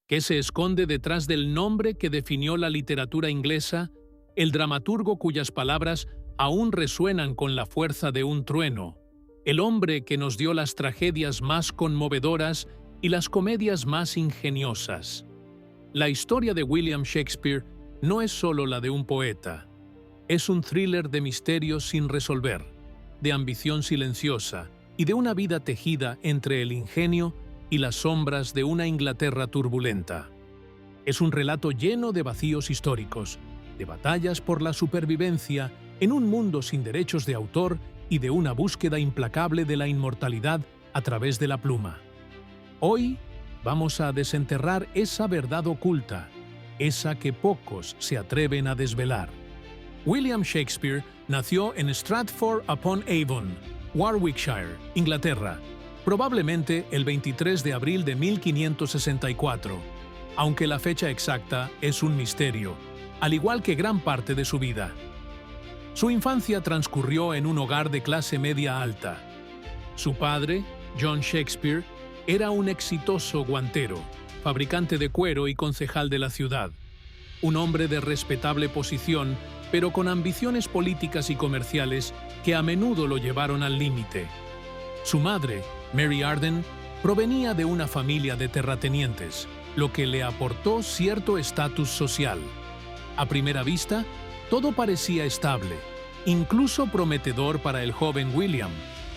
¿Qué se esconde detrás del nombre que definió la literatura inglesa, el dramaturgo cuyas palabras aún resuenan con la fuerza de un trueno, el hombre que nos dio las tragedias más conmovedoras y las comedias más ingeniosas? La historia de William Shakespeare no es solo la de un poeta. Es un thriller de misterios sin resolver, de ambición silenciosa y de una vida tejida entre el ingenio y las sombras de una Inglaterra turbulenta. Es un relato lleno de vacíos históricos, de batallas por la supervivencia en un mundo sin derechos de autor y de una búsqueda implacable de la inmortalidad a través de la pluma. Hoy vamos a desenterrar esa verdad oculta, esa que pocos se atreven a desvelar. William Shakespeare nació en Stratford-upon-Avon, Warwickshire, Inglaterra, probablemente el 23 de abril de 1564, aunque la fecha exacta es un misterio, al igual que gran parte de su vida. Su infancia transcurrió en un hogar de clase media alta. Su padre, John Shakespeare, era un exitoso guantero, fabricante de cuero y concejal de la ciudad. Un hombre de respetable posición, pero con ambiciones políticas y comerciales que a menudo lo llevaron al límite. Su madre, Mary Arden, provenía de una familia de terratenientes, lo que le aportó cierto estatus social. A primera vista, todo parecía estable, incluso prometedor para el joven William,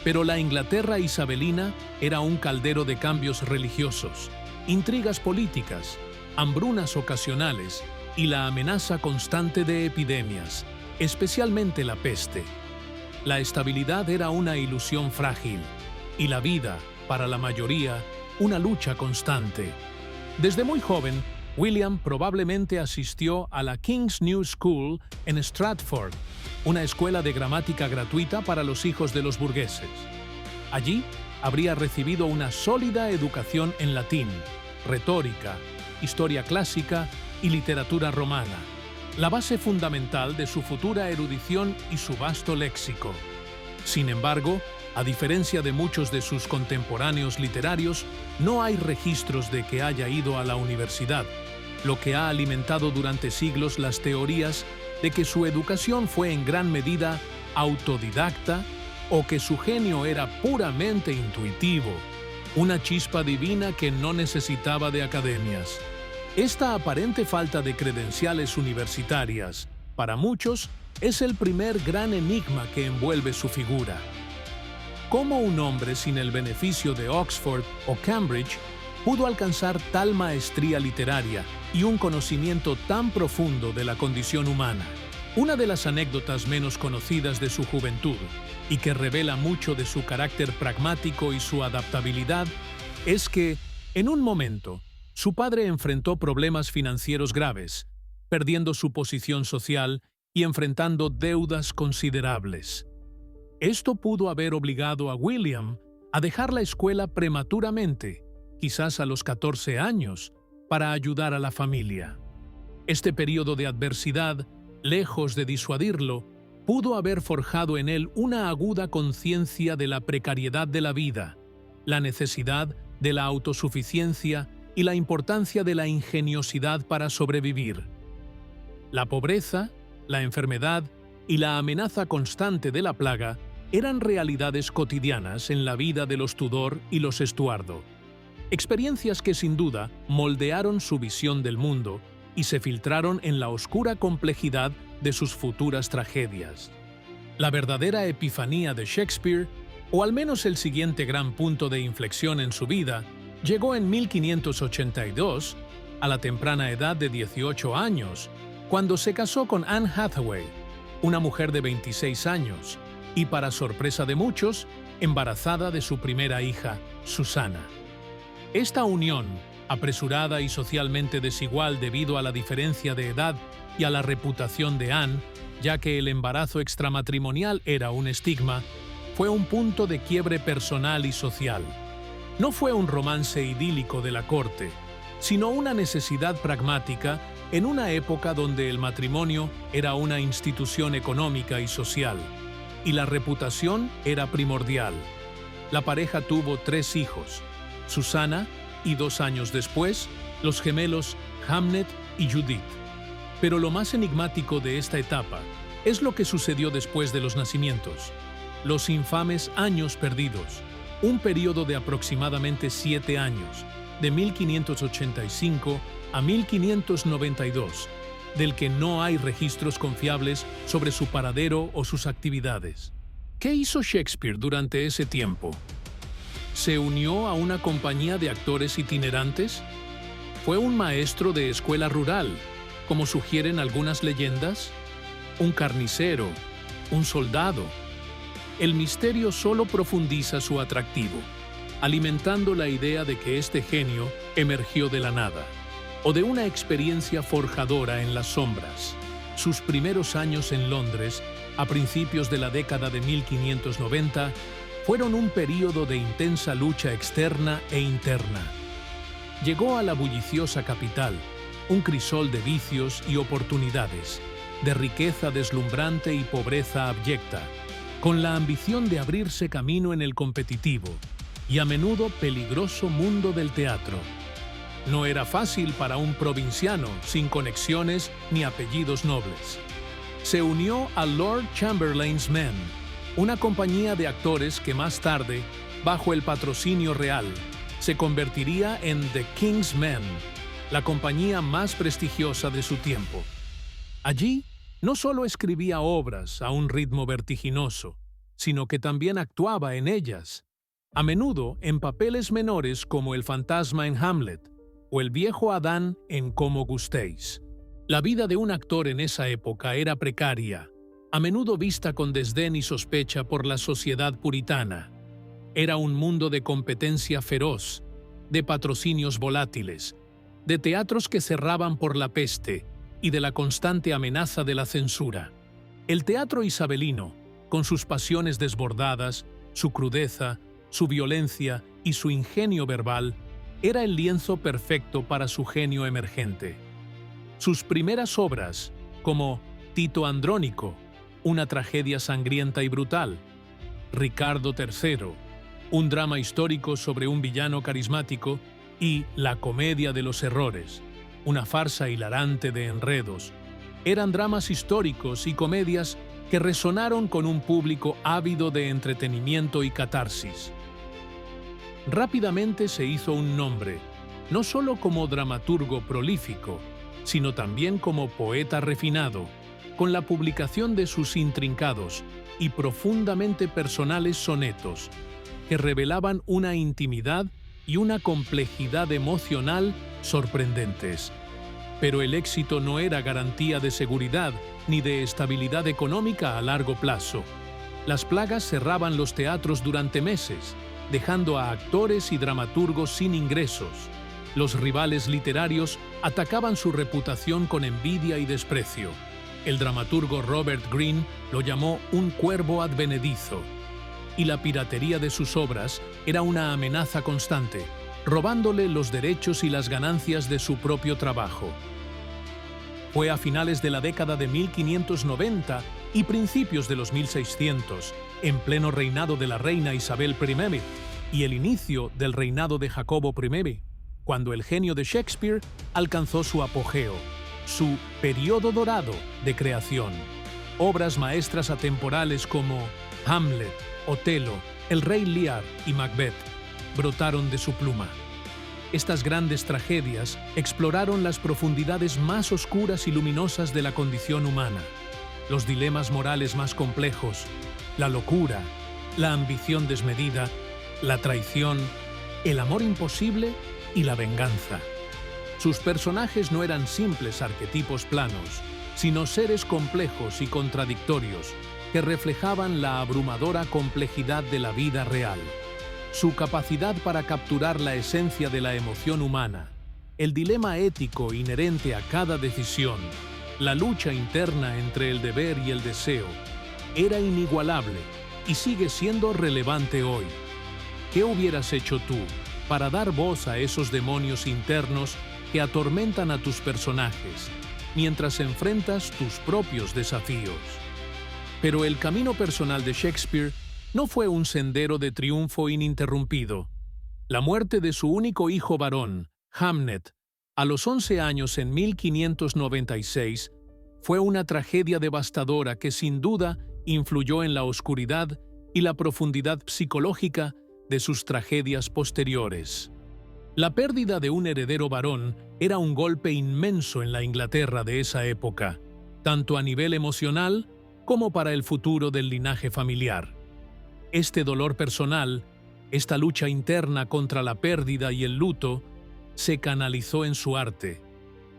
pero la Inglaterra isabelina era un caldero de cambios religiosos, intrigas políticas, hambrunas ocasionales y la amenaza constante de epidemias, especialmente la peste. La estabilidad era una ilusión frágil, y la vida, para la mayoría, una lucha constante. Desde muy joven, William probablemente asistió a la King's New School en Stratford, una escuela de gramática gratuita para los hijos de los burgueses. Allí habría recibido una sólida educación en latín, retórica, historia clásica y literatura romana, la base fundamental de su futura erudición y su vasto léxico. Sin embargo, a diferencia de muchos de sus contemporáneos literarios, no hay registros de que haya ido a la universidad, lo que ha alimentado durante siglos las teorías de que su educación fue en gran medida autodidacta o que su genio era puramente intuitivo, una chispa divina que no necesitaba de academias. Esta aparente falta de credenciales universitarias, para muchos, es el primer gran enigma que envuelve su figura. ¿Cómo un hombre sin el beneficio de Oxford o Cambridge pudo alcanzar tal maestría literaria y un conocimiento tan profundo de la condición humana? Una de las anécdotas menos conocidas de su juventud, y que revela mucho de su carácter pragmático y su adaptabilidad, es que, en un momento, su padre enfrentó problemas financieros graves, perdiendo su posición social y enfrentando deudas considerables. Esto pudo haber obligado a William a dejar la escuela prematuramente, quizás a los 14 años, para ayudar a la familia. Este periodo de adversidad, lejos de disuadirlo, pudo haber forjado en él una aguda conciencia de la precariedad de la vida, la necesidad de la autosuficiencia y la importancia de la ingeniosidad para sobrevivir. La pobreza, la enfermedad y la amenaza constante de la plaga eran realidades cotidianas en la vida de los Tudor y los Estuardo. Experiencias que sin duda moldearon su visión del mundo y se filtraron en la oscura complejidad de sus futuras tragedias. La verdadera epifanía de Shakespeare, o al menos el siguiente gran punto de inflexión en su vida, llegó en 1582, a la temprana edad de 18 años, cuando se casó con Anne Hathaway, una mujer de 26 años, y para sorpresa de muchos, embarazada de su primera hija, Susana. Esta unión, apresurada y socialmente desigual debido a la diferencia de edad y a la reputación de Anne, ya que el embarazo extramatrimonial era un estigma, fue un punto de quiebre personal y social. No fue un romance idílico de la corte, sino una necesidad pragmática en una época donde el matrimonio era una institución económica y social, y la reputación era primordial. La pareja tuvo 3 hijos, Susana y 2 años después, los gemelos Hamnet y Judith. Pero lo más enigmático de esta etapa es lo que sucedió después de los nacimientos, los infames años perdidos, un periodo de aproximadamente 7 años, de 1585 a 1592, del que no hay registros confiables sobre su paradero o sus actividades. ¿Qué hizo Shakespeare durante ese tiempo? ¿Se unió a una compañía de actores itinerantes? ¿Fue un maestro de escuela rural, como sugieren algunas leyendas? ¿Un carnicero? ¿Un soldado? El misterio solo profundiza su atractivo, alimentando la idea de que este genio emergió de la nada, o de una experiencia forjadora en las sombras. Sus primeros años en Londres, a principios de la década de 1590, fueron un período de intensa lucha externa e interna. Llegó a la bulliciosa capital, un crisol de vicios y oportunidades, de riqueza deslumbrante y pobreza abyecta, con la ambición de abrirse camino en el competitivo y a menudo peligroso mundo del teatro. No era fácil para un provinciano sin conexiones ni apellidos nobles. Se unió a Lord Chamberlain's Men, una compañía de actores que más tarde, bajo el patrocinio real, se convertiría en The King's Men, la compañía más prestigiosa de su tiempo. Allí, no solo escribía obras a un ritmo vertiginoso, sino que también actuaba en ellas, a menudo en papeles menores como el fantasma en Hamlet o el viejo Adán en Como gustéis. La vida de un actor en esa época era precaria, a menudo vista con desdén y sospecha por la sociedad puritana. Era un mundo de competencia feroz, de patrocinios volátiles, de teatros que cerraban por la peste y de la constante amenaza de la censura. El teatro isabelino, con sus pasiones desbordadas, su crudeza, su violencia y su ingenio verbal, era el lienzo perfecto para su genio emergente. Sus primeras obras, como Tito Andrónico, una tragedia sangrienta y brutal, Ricardo III, un drama histórico sobre un villano carismático, y La comedia de los errores, una farsa hilarante de enredos, eran dramas históricos y comedias que resonaron con un público ávido de entretenimiento y catarsis. Rápidamente se hizo un nombre, no solo como dramaturgo prolífico, sino también como poeta refinado, con la publicación de sus intrincados y profundamente personales sonetos, que revelaban una intimidad y una complejidad emocional sorprendentes. Pero el éxito no era garantía de seguridad ni de estabilidad económica a largo plazo. Las plagas cerraban los teatros durante meses, dejando a actores y dramaturgos sin ingresos. Los rivales literarios atacaban su reputación con envidia y desprecio. El dramaturgo Robert Greene lo llamó un cuervo advenedizo. Y la piratería de sus obras era una amenaza constante, robándole los derechos y las ganancias de su propio trabajo. Fue a finales de la década de 1590 y principios de los 1600, en pleno reinado de la reina Isabel I y el inicio del reinado de Jacobo I, cuando el genio de Shakespeare alcanzó su apogeo, su periodo dorado de creación. Obras maestras atemporales como Hamlet, Otelo, El Rey Lear y Macbeth brotaron de su pluma. Estas grandes tragedias exploraron las profundidades más oscuras y luminosas de la condición humana, los dilemas morales más complejos, la locura, la ambición desmedida, la traición, el amor imposible y la venganza. Sus personajes no eran simples arquetipos planos, sino seres complejos y contradictorios que reflejaban la abrumadora complejidad de la vida real. Su capacidad para capturar la esencia de la emoción humana, el dilema ético inherente a cada decisión, la lucha interna entre el deber y el deseo, era inigualable y sigue siendo relevante hoy. ¿Qué hubieras hecho tú para dar voz a esos demonios internos que atormentan a tus personajes mientras enfrentas tus propios desafíos? Pero el camino personal de Shakespeare no fue un sendero de triunfo ininterrumpido. La muerte de su único hijo varón, Hamnet, A los 11 años, en 1596, fue una tragedia devastadora que sin duda influyó en la oscuridad y la profundidad psicológica de sus tragedias posteriores. La pérdida de un heredero varón era un golpe inmenso en la Inglaterra de esa época, tanto a nivel emocional como para el futuro del linaje familiar. Este dolor personal, esta lucha interna contra la pérdida y el luto, se canalizó en su arte,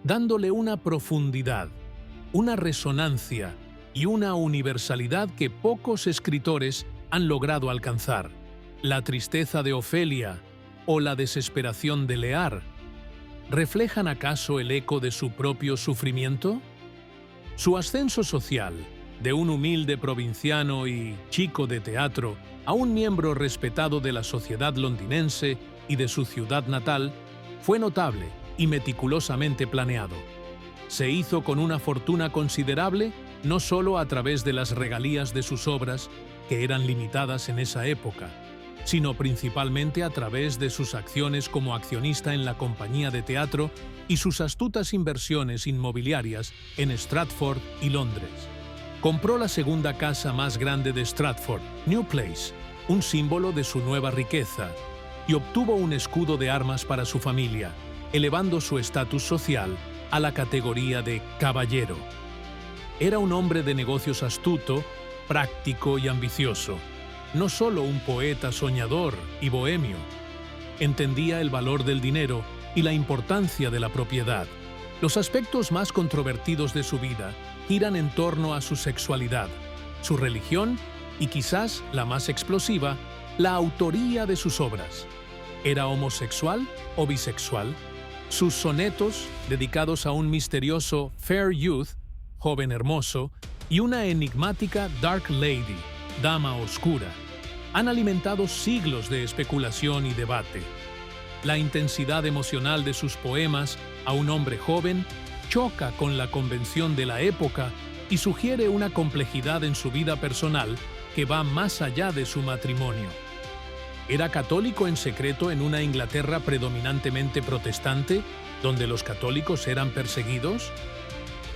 dándole una profundidad, una resonancia y una universalidad que pocos escritores han logrado alcanzar. La tristeza de Ofelia o la desesperación de Lear, ¿reflejan acaso el eco de su propio sufrimiento? Su ascenso social, de un humilde provinciano y chico de teatro a un miembro respetado de la sociedad londinense y de su ciudad natal, fue notable y meticulosamente planeado. Se hizo con una fortuna considerable, no solo a través de las regalías de sus obras, que eran limitadas en esa época, sino principalmente a través de sus acciones como accionista en la compañía de teatro y sus astutas inversiones inmobiliarias en Stratford y Londres. Compró la segunda casa más grande de Stratford, New Place, un símbolo de su nueva riqueza, y obtuvo un escudo de armas para su familia, elevando su estatus social a la categoría de caballero. Era un hombre de negocios astuto, práctico y ambicioso, no solo un poeta soñador y bohemio. Entendía el valor del dinero y la importancia de la propiedad. Los aspectos más controvertidos de su vida giran en torno a su sexualidad, su religión y quizás la más explosiva, la autoría de sus obras. ¿Era homosexual o bisexual? Sus sonetos, dedicados a un misterioso fair youth, joven hermoso, y una enigmática dark lady, dama oscura, han alimentado siglos de especulación y debate. La intensidad emocional de sus poemas a un hombre joven choca con la convención de la época y sugiere una complejidad en su vida personal que va más allá de su matrimonio. ¿Era católico en secreto en una Inglaterra predominantemente protestante, donde los católicos eran perseguidos?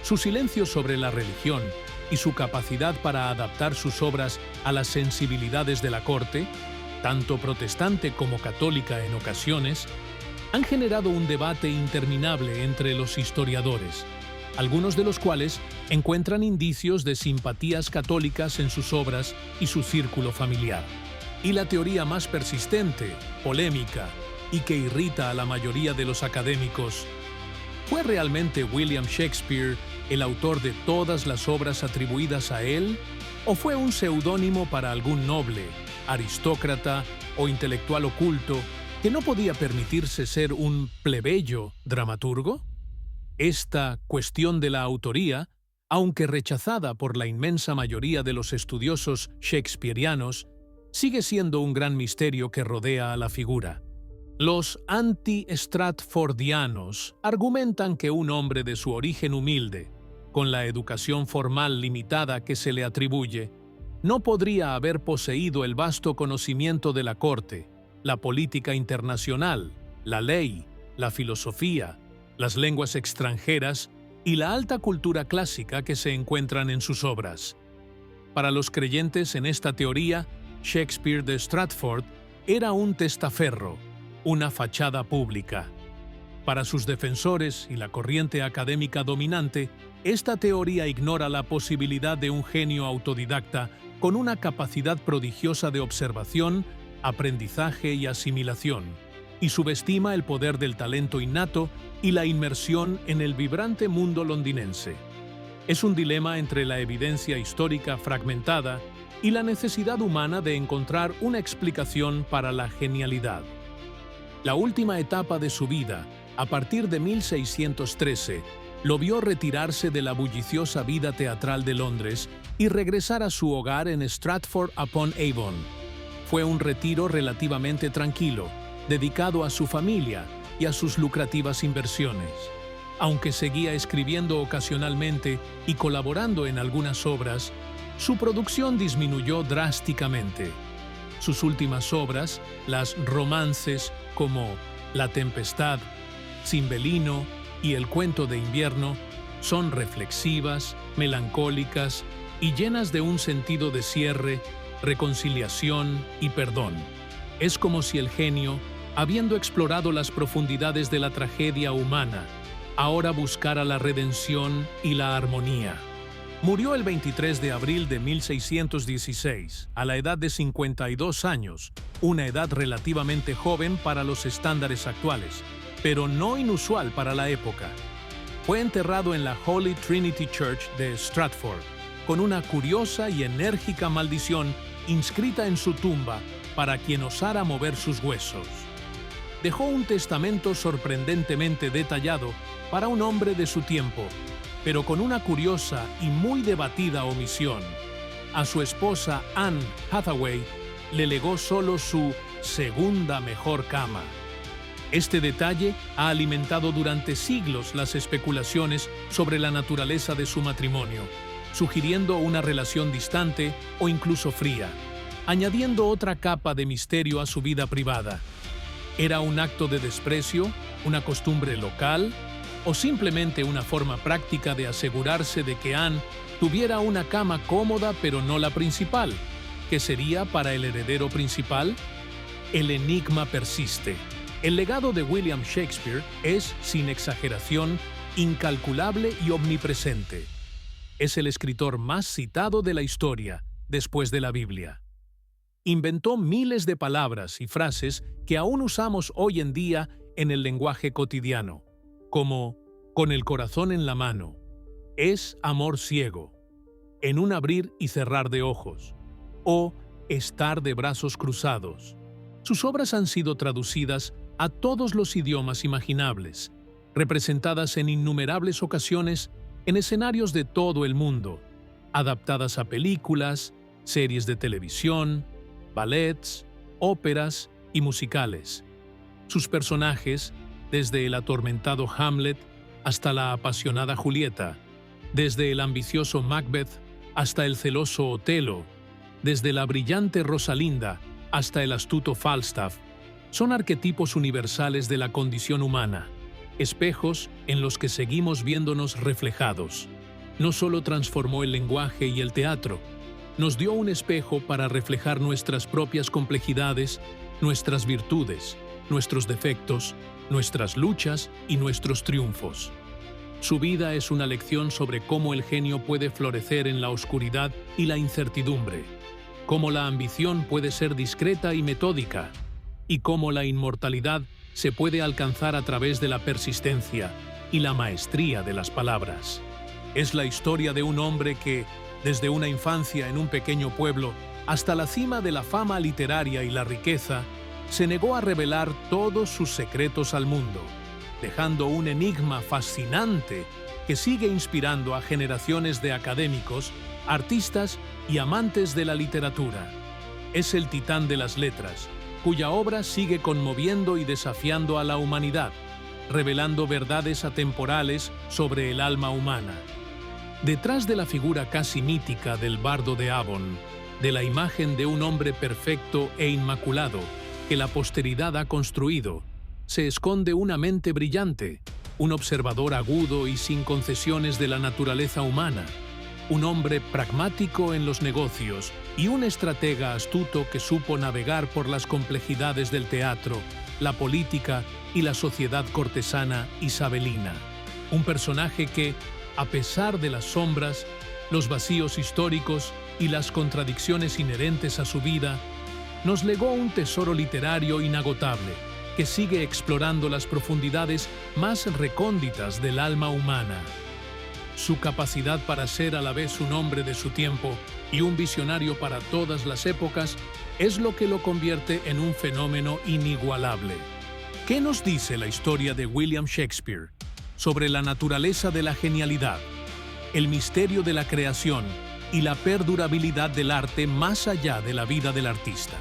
Su silencio sobre la religión y su capacidad para adaptar sus obras a las sensibilidades de la corte, tanto protestante como católica en ocasiones, han generado un debate interminable entre los historiadores, algunos de los cuales encuentran indicios de simpatías católicas en sus obras y su círculo familiar. Y la teoría más persistente, polémica y que irrita a la mayoría de los académicos: ¿fue realmente William Shakespeare el autor de todas las obras atribuidas a él? ¿O fue un seudónimo para algún noble, aristócrata o intelectual oculto que no podía permitirse ser un plebeyo dramaturgo? Esta cuestión de la autoría, aunque rechazada por la inmensa mayoría de los estudiosos shakespearianos, sigue siendo un gran misterio que rodea a la figura. Los anti-stratfordianos argumentan que un hombre de su origen humilde, con la educación formal limitada que se le atribuye, no podría haber poseído el vasto conocimiento de la corte, la política internacional, la ley, la filosofía, las lenguas extranjeras y la alta cultura clásica que se encuentran en sus obras. Para los creyentes en esta teoría, Shakespeare de Stratford era un testaferro, una fachada pública. Para sus defensores y la corriente académica dominante, esta teoría ignora la posibilidad de un genio autodidacta con una capacidad prodigiosa de observación, aprendizaje y asimilación, y subestima el poder del talento innato y la inmersión en el vibrante mundo londinense. Es un dilema entre la evidencia histórica fragmentada y la necesidad humana de encontrar una explicación para la genialidad. La última etapa de su vida, a partir de 1613, lo vio retirarse de la bulliciosa vida teatral de Londres y regresar a su hogar en Stratford-upon-Avon. Fue un retiro relativamente tranquilo, dedicado a su familia y a sus lucrativas inversiones. Aunque seguía escribiendo ocasionalmente y colaborando en algunas obras, su producción disminuyó drásticamente. Sus últimas obras, las romances como La Tempestad, Cimbelino y El cuento de invierno son reflexivas, melancólicas y llenas de un sentido de cierre, reconciliación y perdón. Es como si el genio, habiendo explorado las profundidades de la tragedia humana, ahora buscara la redención y la armonía. Murió el 23 de abril de 1616, a la edad de 52 años, una edad relativamente joven para los estándares actuales, pero no inusual para la época. Fue enterrado en la Holy Trinity Church de Stratford, con una curiosa y enérgica maldición inscrita en su tumba para quien osara mover sus huesos. Dejó un testamento sorprendentemente detallado para un hombre de su tiempo, pero con una curiosa y muy debatida omisión. A su esposa Anne Hathaway le legó solo su segunda mejor cama. Este detalle ha alimentado durante siglos las especulaciones sobre la naturaleza de su matrimonio, sugiriendo una relación distante o incluso fría, añadiendo otra capa de misterio a su vida privada. ¿Era un acto de desprecio, una costumbre local, o simplemente una forma práctica de asegurarse de que Anne tuviera una cama cómoda pero no la principal, que sería para el heredero principal? El enigma persiste. El legado de William Shakespeare es, sin exageración, incalculable y omnipresente. Es el escritor más citado de la historia, después de la Biblia. Inventó miles de palabras y frases que aún usamos hoy en día en el lenguaje cotidiano, como con el corazón en la mano, es amor ciego, en un abrir y cerrar de ojos, o estar de brazos cruzados. Sus obras han sido traducidas a todos los idiomas imaginables, representadas en innumerables ocasiones en escenarios de todo el mundo, adaptadas a películas, series de televisión, ballets, óperas y musicales. Sus personajes, desde el atormentado Hamlet hasta la apasionada Julieta, desde el ambicioso Macbeth hasta el celoso Otelo, desde la brillante Rosalinda hasta el astuto Falstaff, son arquetipos universales de la condición humana, espejos en los que seguimos viéndonos reflejados. No solo transformó el lenguaje y el teatro, nos dio un espejo para reflejar nuestras propias complejidades, nuestras virtudes, nuestros defectos, nuestras luchas y nuestros triunfos. Su vida es una lección sobre cómo el genio puede florecer en la oscuridad y la incertidumbre, cómo la ambición puede ser discreta y metódica, y cómo la inmortalidad se puede alcanzar a través de la persistencia y la maestría de las palabras. Es la historia de un hombre que, desde una infancia en un pequeño pueblo hasta la cima de la fama literaria y la riqueza, se negó a revelar todos sus secretos al mundo, dejando un enigma fascinante que sigue inspirando a generaciones de académicos, artistas y amantes de la literatura. Es el titán de las letras, cuya obra sigue conmoviendo y desafiando a la humanidad, revelando verdades atemporales sobre el alma humana. Detrás de la figura casi mítica del bardo de Avon, de la imagen de un hombre perfecto e inmaculado que la posteridad ha construido, se esconde una mente brillante, un observador agudo y sin concesiones de la naturaleza humana, un hombre pragmático en los negocios y un estratega astuto que supo navegar por las complejidades del teatro, la política y la sociedad cortesana isabelina. Un personaje que, a pesar de las sombras, los vacíos históricos y las contradicciones inherentes a su vida, nos legó un tesoro literario inagotable que sigue explorando las profundidades más recónditas del alma humana. Su capacidad para ser a la vez un hombre de su tiempo y un visionario para todas las épocas es lo que lo convierte en un fenómeno inigualable. ¿Qué nos dice la historia de William Shakespeare sobre la naturaleza de la genialidad, el misterio de la creación y la perdurabilidad del arte más allá de la vida del artista?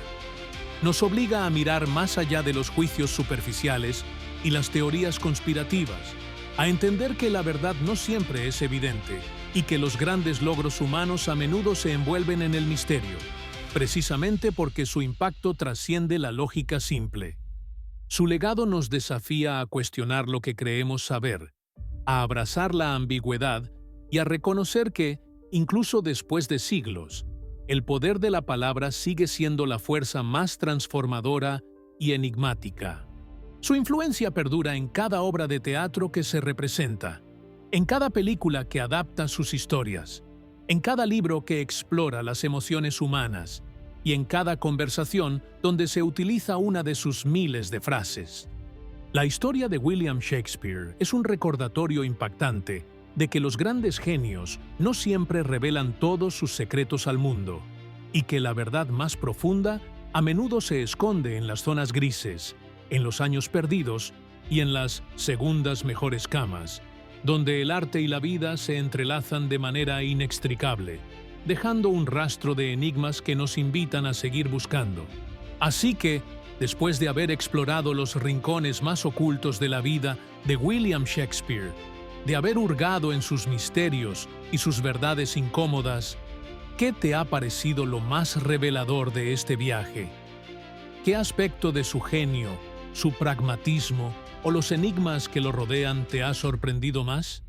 Nos obliga a mirar más allá de los juicios superficiales y las teorías conspirativas, a entender que la verdad no siempre es evidente y que los grandes logros humanos a menudo se envuelven en el misterio, precisamente porque su impacto trasciende la lógica simple. Su legado nos desafía a cuestionar lo que creemos saber, a abrazar la ambigüedad y a reconocer que, incluso después de siglos, el poder de la palabra sigue siendo la fuerza más transformadora y enigmática. Su influencia perdura en cada obra de teatro que se representa, en cada película que adapta sus historias, en cada libro que explora las emociones humanas y en cada conversación donde se utiliza una de sus miles de frases. La historia de William Shakespeare es un recordatorio impactante de que los grandes genios no siempre revelan todos sus secretos al mundo y que la verdad más profunda a menudo se esconde en las zonas grises, en los años perdidos y en las segundas mejores camas, donde el arte y la vida se entrelazan de manera inextricable, dejando un rastro de enigmas que nos invitan a seguir buscando. Así que, después de haber explorado los rincones más ocultos de la vida de William Shakespeare, de haber hurgado en sus misterios y sus verdades incómodas, ¿qué te ha parecido lo más revelador de este viaje? ¿Qué aspecto de su genio, su pragmatismo o los enigmas que lo rodean te ha sorprendido más?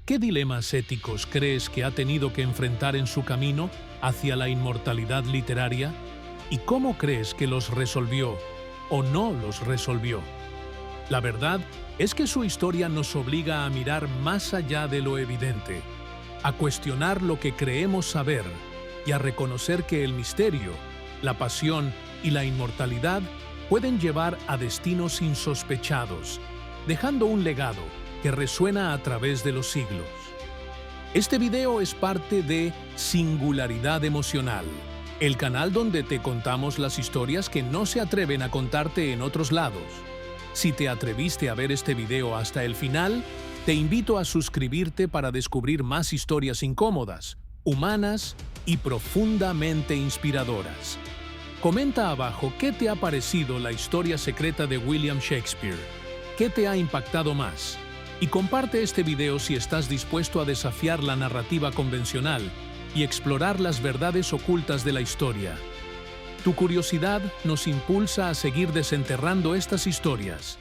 ¿Qué dilemas éticos crees que ha tenido que enfrentar en su camino hacia la inmortalidad literaria? ¿Y cómo crees que los resolvió o no los resolvió? La verdad es que su historia nos obliga a mirar más allá de lo evidente, a cuestionar lo que creemos saber y a reconocer que el misterio, la pasión y la inmortalidad pueden llevar a destinos insospechados, dejando un legado que resuena a través de los siglos. Este video es parte de Singularidad Emocional, el canal donde te contamos las historias que no se atreven a contarte en otros lados. Si te atreviste a ver este video hasta el final, te invito a suscribirte para descubrir más historias incómodas, humanas y profundamente inspiradoras. Comenta abajo qué te ha parecido la historia secreta de William Shakespeare, qué te ha impactado más, y comparte este video si estás dispuesto a desafiar la narrativa convencional y explorar las verdades ocultas de la historia. Tu curiosidad nos impulsa a seguir desenterrando estas historias.